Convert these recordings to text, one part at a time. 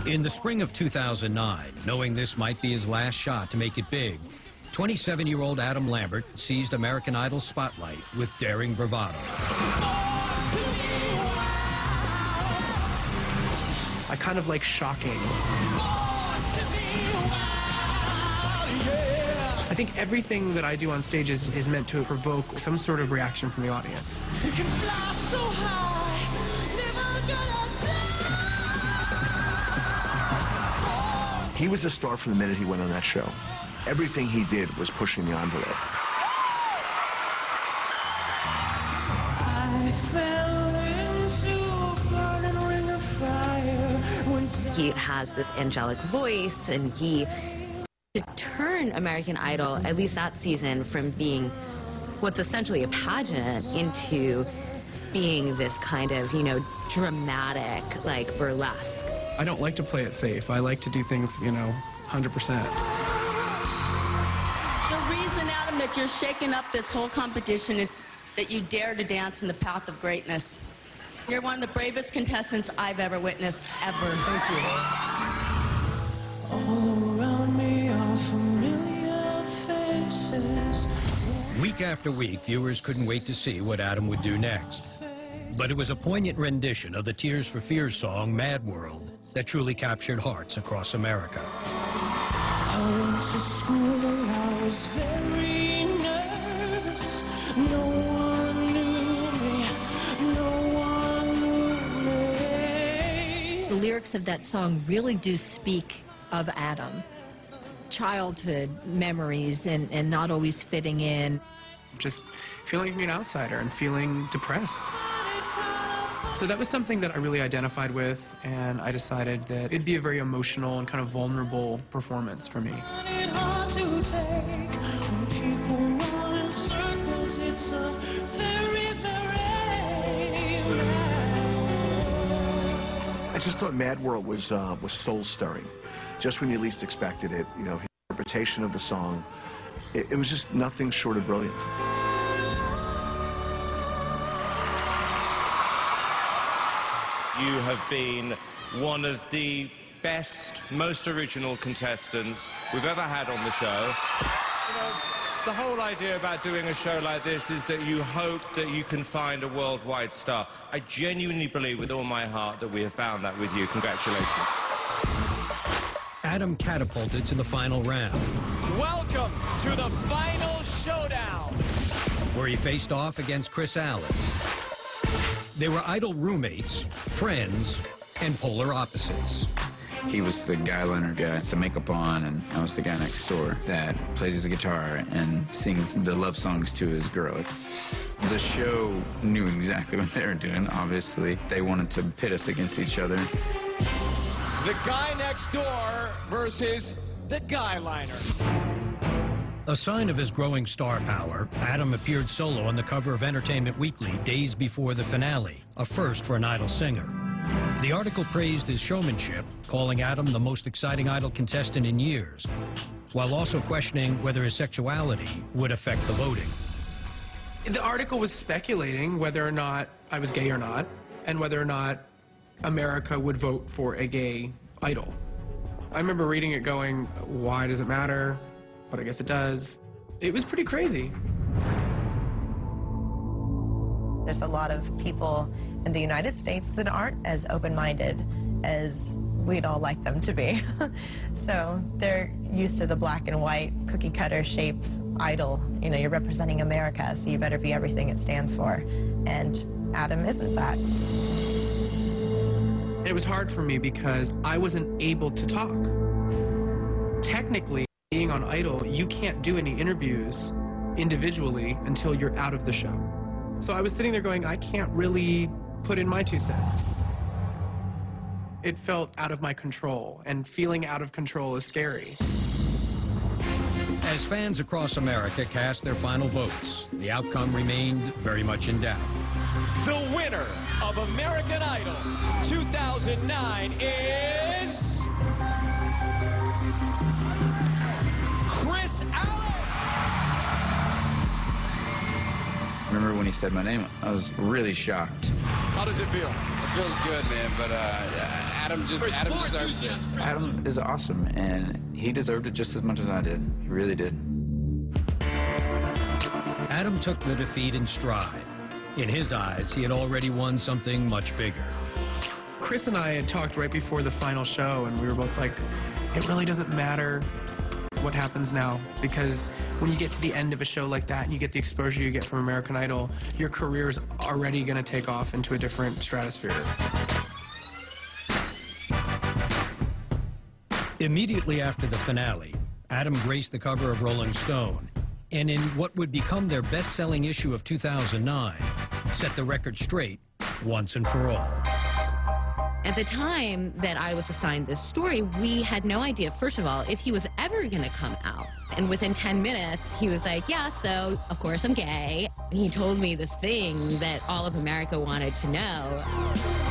In the spring of 2009, knowing this might be his last shot to make it big, 27-year-old Adam Lambert seized American Idol's spotlight with daring bravado. I kind of like shocking. I think everything that I do on stage is meant to provoke some sort of reaction from the audience. You can fly so high, never gonna die. He was a star from the minute he went on that show. Everything he did was pushing the envelope. I fell into a burning ring of fire. He has this angelic voice, and he to turn American Idol, at least that season, from being what's essentially a pageant into being this kind of, you know, dramatic, like burlesque. I don't like to play it safe. I like to do things, you know, 100%. The reason, Adam, that you're shaking up this whole competition is that you dare to dance in the path of greatness. You're one of the bravest contestants I've ever witnessed, ever. Thank you. All around me are familiar faces. Week after week, viewers couldn't wait to see what Adam would do next. But it was a poignant rendition of the Tears for Fears song, Mad World, that truly captured hearts across America. I went to school and I was very nervous. No one knew me. No one knew me. The lyrics of that song really do speak of Adam. Childhood memories and not always fitting in. Just feeling like an outsider and feeling depressed. So that was something that I really identified with, and I decided that it'd be a very emotional and kind of vulnerable performance for me. I just thought Mad World was soul-stirring. Just when you least expected it, you know, his interpretation of the song, it was just nothing short of brilliant. You have been one of the best, most original contestants we've ever had on the show. You know, the whole idea about doing a show like this is that you hope that you can find a worldwide star. I genuinely believe with all my heart that we have found that with you. Congratulations. Adam catapulted to the final round, Welcome to the final showdown, where he faced off against Chris Allen. They were Idol roommates, friends, and polar opposites. He was the guy-liner guy with the makeup on, and I was the guy next door that plays his guitar and sings the love songs to his girl. The show knew exactly what they were doing, obviously. They wanted to pit us against each other. the guy next door versus the guy-liner. A sign of his growing star power, Adam appeared solo on the cover of Entertainment Weekly days before the finale, a first for an Idol singer. The article praised his showmanship, calling Adam the most exciting Idol contestant in years, while also questioning whether his sexuality would affect the voting. The article was speculating whether or not I was gay or not, and whether or not America would vote for a gay idol. I remember reading it going, why does it matter? But I guess it does. It was pretty crazy. There's a lot of people in the United States that aren't as open-minded as we'd all like them to be. So they're used to the black and white cookie cutter shape idol. You know, you're representing America, so you better be everything it stands for. And Adam isn't that. It was hard for me because I wasn't able to talk. Technically, being on Idol, you can't do any interviews individually until you're out of the show. So I was sitting there going, I can't really put in my 2 cents. It felt out of my control, and feeling out of control is scary. As fans across America cast their final votes, the outcome remained very much in doubt. The winner of American Idol 2009 is... Chris Allen! Remember when he said my name, I was really shocked. How does it feel? It feels good, man, but Adam deserves this. Adam is awesome, and he deserved it just as much as I did. He really did. Adam took the defeat in stride. In his eyes, he had already won something much bigger. Chris and I had talked right before the final show, and we were both like, it really doesn't matter what happens now, because when you get to the end of a show like that and you get the exposure you get from American Idol, your career is already going to take off into a different stratosphere. Immediately after the finale, Adam graced the cover of Rolling Stone, and in what would become their best-selling issue of 2009, set the record straight once and for all. At the time that I was assigned this story, we had no idea, first of all, if he was ever going to come out. And within 10 minutes, he was like, yeah, so, of course, I'm gay. And he told me this thing that all of America wanted to know.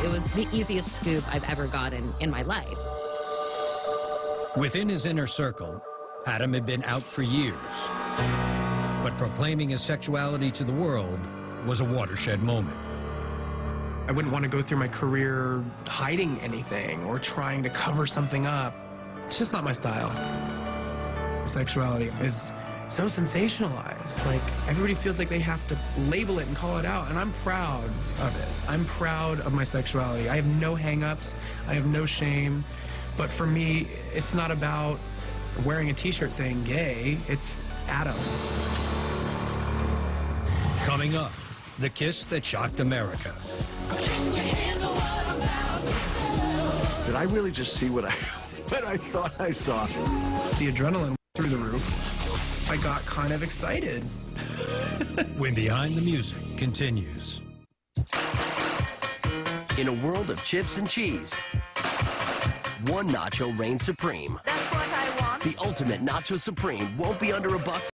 It was the easiest scoop I've ever gotten in my life. Within his inner circle, Adam had been out for years. But proclaiming his sexuality to the world was a watershed moment. I wouldn't want to go through my career hiding anything or trying to cover something up. It's just not my style. Sexuality is so sensationalized. Like, everybody feels like they have to label it and call it out, and I'm proud of it. I'm proud of my sexuality. I have no hang-ups. I have no shame. But for me, it's not about wearing a t-shirt saying gay. It's Adam. Coming up, the kiss that shocked America. Did I really just see what I thought I saw? The adrenaline went through the roof. I got kind of excited. When Behind the Music continues. In a world of chips and cheese, one nacho reigns supreme. That's what I want. The ultimate nacho supreme won't be under $1.